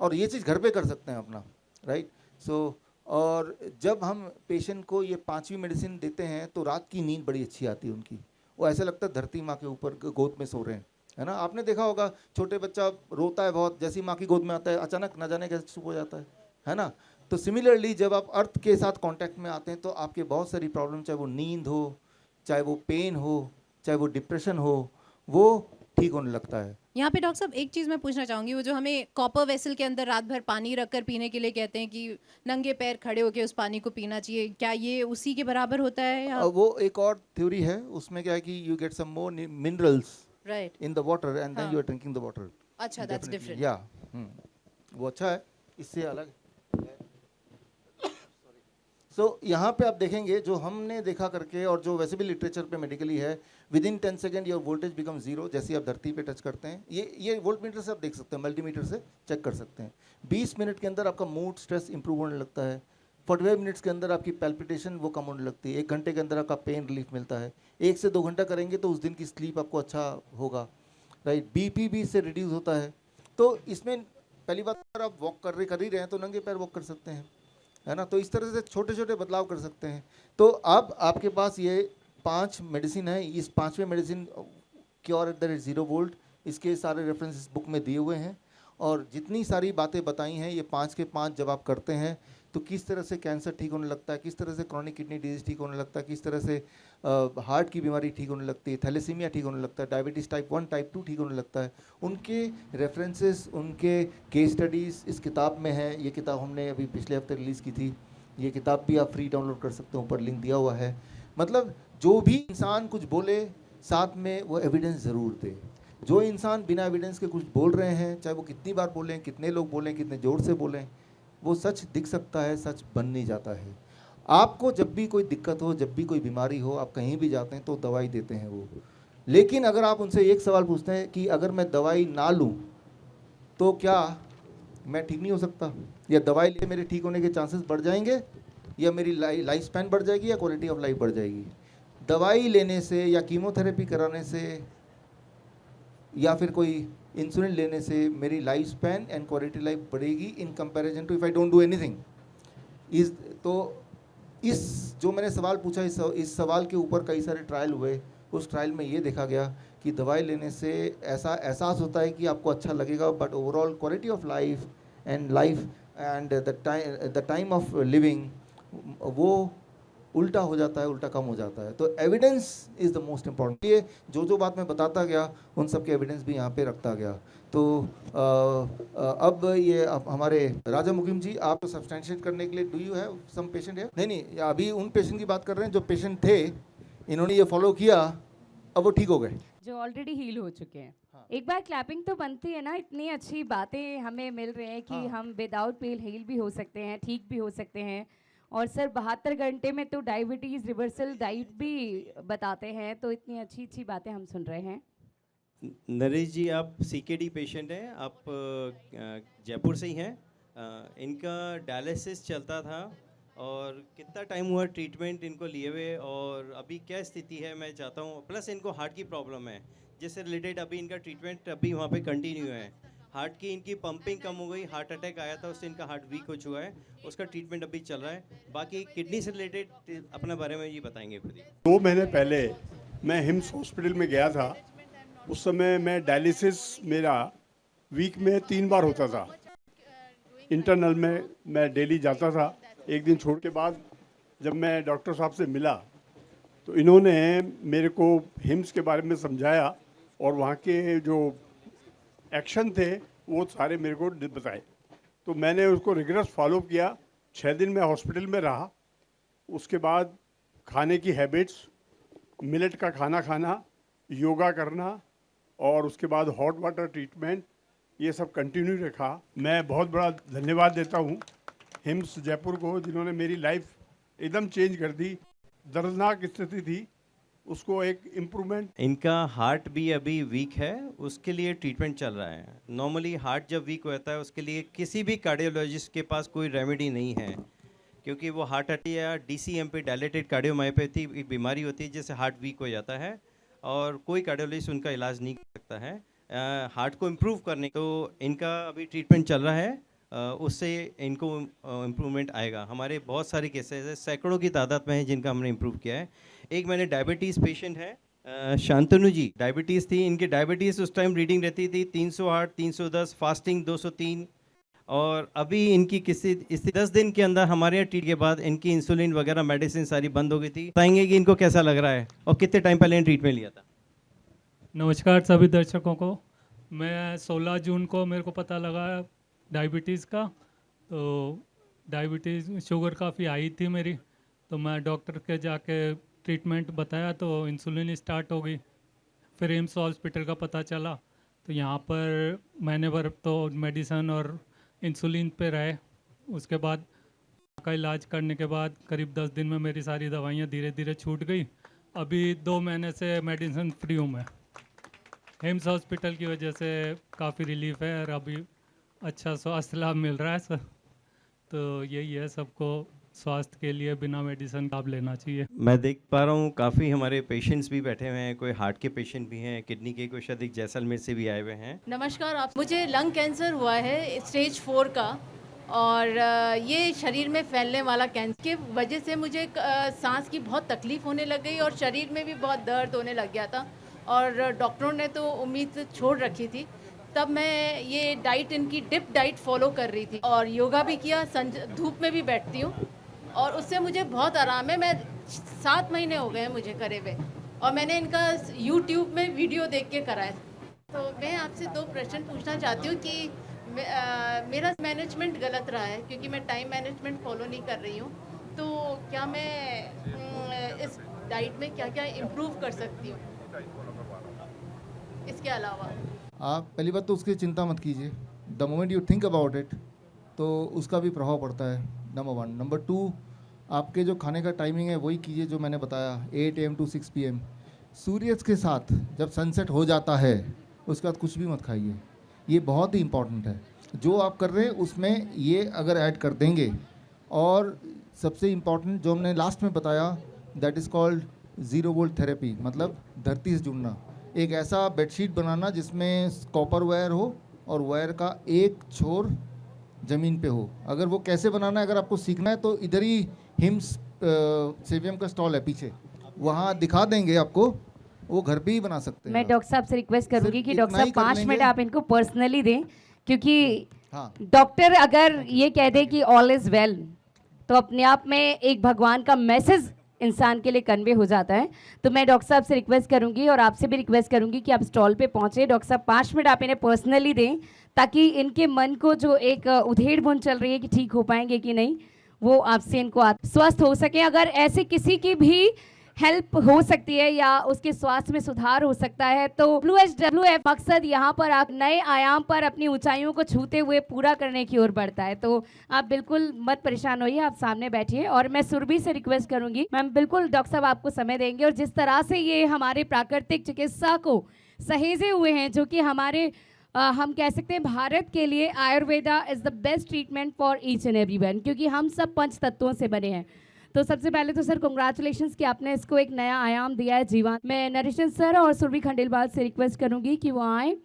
और ये चीज़ घर पे कर सकते हैं अपना, राइट। सो और जब हम पेशेंट को ये 5वीं मेडिसिन देते हैं तो रात की नींद बड़ी अच्छी आती है उनकी, वो ऐसा लगता है धरती माँ के ऊपर गोद में सो रहे हैं, है ना। आपने देखा होगा, छोटे बच्चा रोता है बहुत, जैसी माँ की गोद में आता है अचानक न जाने कैसे चुप हो जाता है ना। तो सिमिलरली जब आप अर्थ के साथ कांटेक्ट में आते हैं तो आपके बहुत सारी प्रॉब्लम, चाहे वो नींद हो, चाहे वो पेन हो, चाहे वो डिप्रेशन हो, वो ठीक होने लगता है। यहाँ पे डॉक्टर साहब एक चीज़ मैं पूछना चाहूँगी, वो जो हमें कॉपर वेसल के अंदर रात भर पानी रखकर पीने के लिए कहते हैं कि नंगे पैर खड़े होकर उस पानी को पीना चाहिए, क्या ये उसी के बराबर होता है या? वो एक और थ्योरी है, उसमें क्या है कि you get some more minerals right, in the water and then हाँ। You are drinking the water. अच्छा, दैट्स डिफरेंट। या वो अच्छा है, इससे अलग। सो यहाँ पे आप देखेंगे, जो हमने देखा करके और जो वैसे भी लिटरेचर पे मेडिकली है, with in 10 second your voltage become zero. जैसे आप धरती पे टच करते हैं, ये वोल्ट मीटर से आप देख सकते हैं, मल्टीमीटर से चेक कर सकते हैं। 20 मिनट के अंदर आपका मूड, स्ट्रेस इंप्रूव होने लगता है। 45 मिनट्स के अंदर आपकी पैल्पिटेशन वो कम होने लगती है। 1 घंटे के अंदर आपका पेन रिलीफ मिलता है। 1 से 2 घंटा करेंगे तो उस दिन की स्लीप आपको अच्छा होगा, राइट। बीपी भी इससे रिड्यूस होता है। तो इसमें पहली बात, अगर आप वॉक कर ही रहे हैं तो नंगे पैर वॉक कर सकते हैं, है ना। तो इस तरह से छोटे छोटे बदलाव कर सकते हैं। तो अब आपके पास ये 5 मेडिसिन है, इस 5वें medicine cure at the rate 0 volt, इसके सारे रेफरेंसेस बुक में दिए हुए हैं। और जितनी सारी बातें बताई हैं, ये 5 के 5 जब आप करते हैं तो किस तरह से कैंसर ठीक होने लगता है, किस तरह से क्रॉनिक किडनी डिजीज ठीक होने लगता है, किस तरह से हार्ट की बीमारी ठीक होने लगती है, थैलेसीमिया ठीक होने लगता है, डायबिटीज़ टाइप 1 टाइप 2 ठीक होने लगता है, उनके रेफरेंसेस, उनके केस स्टडीज़ इस किताब में है। ये किताब हमने अभी पिछले हफ्ते रिलीज़ की थी। ये किताब भी आप फ्री डाउनलोड कर सकते हो, ऊपर लिंक दिया हुआ है। मतलब जो भी इंसान कुछ बोले, साथ में वो एविडेंस ज़रूर दे। जो इंसान बिना एविडेंस के कुछ बोल रहे हैं, चाहे वो कितनी बार बोलें, कितने लोग बोलें, कितने ज़ोर से बोलें, वो सच दिख सकता है, सच बन नहीं जाता है। आपको जब भी कोई दिक्कत हो, जब भी कोई बीमारी हो, आप कहीं भी जाते हैं तो दवाई देते हैं वो। लेकिन अगर आप उनसे एक सवाल पूछते हैं कि अगर मैं दवाई ना लूँ तो क्या मैं ठीक नहीं हो सकता, या दवाई ले मेरे ठीक होने के चांसेस बढ़ जाएंगे, या मेरी लाइफ स्पैन बढ़ जाएगी, या क्वालिटी ऑफ लाइफ बढ़ जाएगी। दवाई लेने से या कीमोथेरेपी कराने से या फिर कोई इंसुलिन लेने से मेरी life span and quality life बढ़ेगी in comparison to if I don't do anything. इस जो मैंने सवाल पूछा, इस सवाल के ऊपर कई सारे ट्रायल हुए। उस ट्रायल में ये देखा गया कि दवाई लेने से ऐसा एहसास होता है कि आपको अच्छा लगेगा, but overall quality of life and the time of living वो उल्टा हो जाता है, उल्टा कम हो जाता है। तो evidence is the most important. ये जो बात मैं बताता गया, उन सब के एविडेंस भी यहाँ पे रखता गया। तो अब ये हमारे राजा मुकीम जी, आप सब्सटेंशिएट करने के लिए, do you have some patient है? नहीं, अभी उन पेशेंट की बात कर रहे हैं जो पेशेंट थे, इन्होंने ये फॉलो किया, अब वो ठीक हो गए। जो ऑलरेडी हील हो चुके हैं। हाँ। एक बार क्लैपिंग तो बनती है ना, इतनी अच्छी बातें हमें मिल रही हैं कि हाँ। हम विदाउट पेल हील भी हो सकते हैं, ठीक भी हो सकते हैं। और सर 72 घंटे में तो डायबिटीज़ रिवर्सल डाइट भी बताते हैं, तो इतनी अच्छी अच्छी बातें हम सुन रहे हैं। नरेश जी, आप सीकेडी पेशेंट हैं, आप जयपुर से ही हैं। इनका डायलिसिस चलता था और कितना टाइम हुआ ट्रीटमेंट इनको लिए हुए, और अभी क्या स्थिति है मैं चाहता हूँ। प्लस इनको हार्ट की प्रॉब्लम है, जिससे रिलेटेड अभी इनका ट्रीटमेंट अभी वहाँ पे कंटिन्यू है। हार्ट की इनकी पंपिंग कम हो गई, हार्ट अटैक आया था, उससे इनका हार्ट वीक हो चुका है, उसका ट्रीटमेंट अभी चल रहा है। बाकी किडनी से रिलेटेड अपने बारे में ये बताएंगे खुद ही। 2 महीने पहले मैं हिम्स हॉस्पिटल में गया था। उस समय मैं डायलिसिस मेरा वीक में 3 बार होता था। इंटरनल में मैं डेली जाता था। एक दिन छोड़ के बाद जब मैं डॉक्टर साहब से मिला तो इन्होंने मेरे को हिम्स के बारे में समझाया और वहाँ के जो एक्शन थे वो सारे मेरे को बताए। तो मैंने उसको रिगरस फॉलो किया। 6 दिन मैं हॉस्पिटल में रहा। उसके बाद खाने की हैबिट्स, मिलेट का खाना खाना, योगा करना और उसके बाद हॉट वाटर ट्रीटमेंट, ये सब कंटिन्यू रखा। मैं बहुत बड़ा धन्यवाद देता हूँ हिम्स जयपुर को, जिन्होंने मेरी लाइफ एकदम चेंज कर दी। दर्दनाक स्थिति थी, उसको एक इम्प्रूवमेंट। इनका हार्ट भी अभी वीक है, उसके लिए ट्रीटमेंट चल रहा है। नॉर्मली हार्ट जब वीक होता है उसके लिए किसी भी कार्डियोलॉजिस्ट के पास कोई रेमेडी नहीं है, क्योंकि वो हार्ट अटैक या DCMP डायलेटेड कार्डियोमायोपैथी एक बीमारी होती है जिससे हार्ट वीक हो जाता है और कोई कार्डियोलॉजिस्ट उनका इलाज नहीं कर सकता है। हार्ट को इम्प्रूव करने तो इनका अभी ट्रीटमेंट चल रहा है, उससे इनको इम्प्रूवमेंट आएगा। हमारे बहुत सारे केसेस हैं, सैकड़ों की तादाद में हैं जिनका हमने इम्प्रूव किया है। एक मैंने डायबिटीज़ पेशेंट है, शांतनु जी, डायबिटीज़ थी इनकी। डायबिटीज़ उस टाइम रीडिंग रहती थी 308, 310, फास्टिंग 203, और अभी इनकी किसी 10 दिन के अंदर हमारे यहाँ ट्रीट के बाद इनकी इंसुलिन वगैरह मेडिसिन सारी बंद हो गई थी। बताएंगे कि इनको कैसा लग रहा है और कितने टाइम पहले ट्रीटमेंट लिया था। नमस्कार सभी दर्शकों को। मैं 16 जून को मेरे को पता लगा डायबिटीज़ का, तो डायबिटीज़ शुगर काफ़ी हाई थी मेरी, तो मैं डॉक्टर के जाके ट्रीटमेंट बताया तो इंसुलिन स्टार्ट हो गई। फिर एम्स हॉस्पिटल का पता चला तो यहाँ पर महीने भर तो मेडिसन और इंसुलिन पे रहे। उसके बाद का इलाज करने के बाद करीब 10 दिन में मेरी सारी दवाइयाँ धीरे धीरे छूट गई। अभी 2 महीने से मेडिसिन फ्री हूँ मैं। एम्स हॉस्पिटल की वजह से काफ़ी रिलीफ है और अभी अच्छा स्वास्थ्य लाभ मिल रहा है सर। तो यही है, सबको स्वास्थ्य के लिए बिना मेडिसिन लाभ लेना चाहिए। मैं देख पा रहा हूँ काफ़ी हमारे पेशेंट्स भी बैठे हुए हैं, कोई हार्ट के पेशेंट भी हैं, किडनी के, कुछ अधिक जैसलमेर से भी आए हुए हैं। नमस्कार आप। मुझे लंग कैंसर हुआ है स्टेज 4 का, और ये शरीर में फैलने वाला कैंसर की वजह से मुझे सांस की बहुत तकलीफ़ होने लग गई और शरीर में भी बहुत दर्द होने लग गया था, और डॉक्टरों ने तो उम्मीद छोड़ रखी थी। तब मैं ये डाइट, इनकी डिप डाइट फॉलो कर रही थी और योगा भी किया, धूप में भी बैठती हूँ और उससे मुझे बहुत आराम है। मैं 7 महीने हो गए हैं मुझे करे हुए, और मैंने इनका YouTube में वीडियो देख के कराया। तो मैं आपसे 2 प्रश्न पूछना चाहती हूँ कि मेरा मैनेजमेंट गलत रहा है, क्योंकि मैं टाइम मैनेजमेंट फॉलो नहीं कर रही हूँ। तो क्या मैं इस डाइट में क्या क्या इम्प्रूव कर सकती हूँ इसके अलावा? आप पहली बात तो उसकी चिंता मत कीजिए। The moment you think about it तो उसका भी प्रभाव पड़ता है, नंबर 1। नंबर 2, आपके जो खाने का टाइमिंग है वही कीजिए जो मैंने बताया, 8 AM to 6 PM। सूर्य के साथ जब सनसेट हो जाता है उसके बाद कुछ भी मत खाइए, ये बहुत ही इम्पॉर्टेंट है। जो आप कर रहे हैं उसमें ये अगर ऐड कर देंगे, और सबसे इम्पॉर्टेंट जो हमने लास्ट में बताया, that is called 0 volt therapy, मतलब धरती से जुड़ना। एक ऐसा बेडशीट बनाना जिसमें कॉपर वायर हो और वायर का एक छोर ज़मीन पे हो। अगर वो कैसे बनाना है अगर आपको सीखना है तो इधर ही हिम्स सेवियम का स्टॉल है पीछे, वहाँ दिखा देंगे आपको, वो घर पे ही बना सकते हैं। मैं डॉक्टर साहब से रिक्वेस्ट करूंगी कि डॉक्टर साहब 5 मिनट आप इनको पर्सनली दें, क्योंकि हाँ, डॉक्टर अगर ये कह दे कि ऑल इज वेल तो अपने आप में एक भगवान का मैसेज इंसान के लिए कन्वे हो जाता है। तो मैं डॉक्टर साहब से रिक्वेस्ट करूंगी और आपसे भी रिक्वेस्ट करूंगी कि आप स्टॉल पे पहुंचे। डॉक्टर साहब 5 मिनट आप इन्हें पर्सनली दें, ताकि इनके मन को जो एक उधेड़ बुन चल रही है कि ठीक हो पाएंगे कि नहीं, वो आपसे इनको स्वस्थ हो सके। अगर ऐसे किसी की भी हेल्प हो सकती है या उसके स्वास्थ्य में सुधार हो सकता है। तो WHWF मकसद यहाँ पर आप नए आयाम पर अपनी ऊंचाइयों को छूते हुए पूरा करने की ओर बढ़ता है। तो आप बिल्कुल मत परेशान होइए, आप सामने बैठिए और मैं सुरभि से रिक्वेस्ट करूंगी, मैम बिल्कुल डॉक्टर साहब आपको समय देंगे। और जिस तरह से ये हमारे प्राकृतिक चिकित्सा को सहेजे हुए हैं, जो कि हमारे हम कह सकते हैं भारत के लिए Ayurveda is the best treatment for each and everyone, क्योंकि हम सब पंच तत्वों से बने हैं। तो सबसे पहले तो सर कॉन्ग्रेचुलेशंस कि आपने इसको एक नया आयाम दिया है जीवन। मैं नरेशन सर और सुरभि खंडेलवाल से रिक्वेस्ट करूंगी कि वो आएँ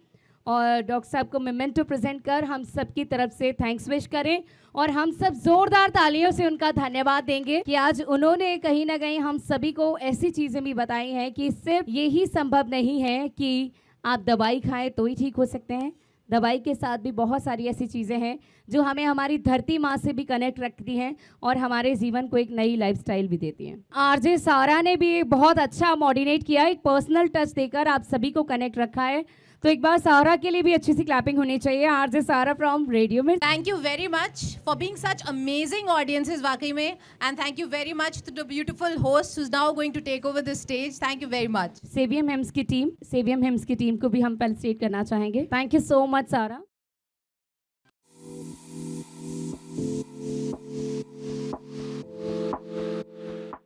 और डॉक्टर साहब को मेमेंटो प्रेजेंट कर हम सब की तरफ से थैंक्स विश करें और हम सब जोरदार तालियों से उनका धन्यवाद देंगे कि आज उन्होंने कहीं ना कहीं हम सभी को ऐसी चीज़ें भी बताई हैं कि सिर्फ यही संभव नहीं है कि आप दवाई खाएं तो ही ठीक हो सकते हैं। दवाई के साथ भी बहुत सारी ऐसी चीज़ें हैं जो हमें हमारी धरती माँ से भी कनेक्ट रखती हैं और हमारे जीवन को एक नई लाइफस्टाइल भी देती हैं। आरजे सारा ने भी बहुत अच्छा मॉडिनेट किया, एक पर्सनल टच देकर आप सभी को कनेक्ट रखा है। तो एक बार सारा के लिए भी अच्छी सी क्लैपिंग होनी चाहिए। आरजे सारा फ्रॉम रेडियो में। Thank you very much for being such amazing audiences वाकई में, and thank you very much to the beautiful host who's now going to take over the stage. Thank you very much. सेवियम हिम्स की team को भी हम felicitate करना चाहेंगे। थैंक यू सो मच सारा।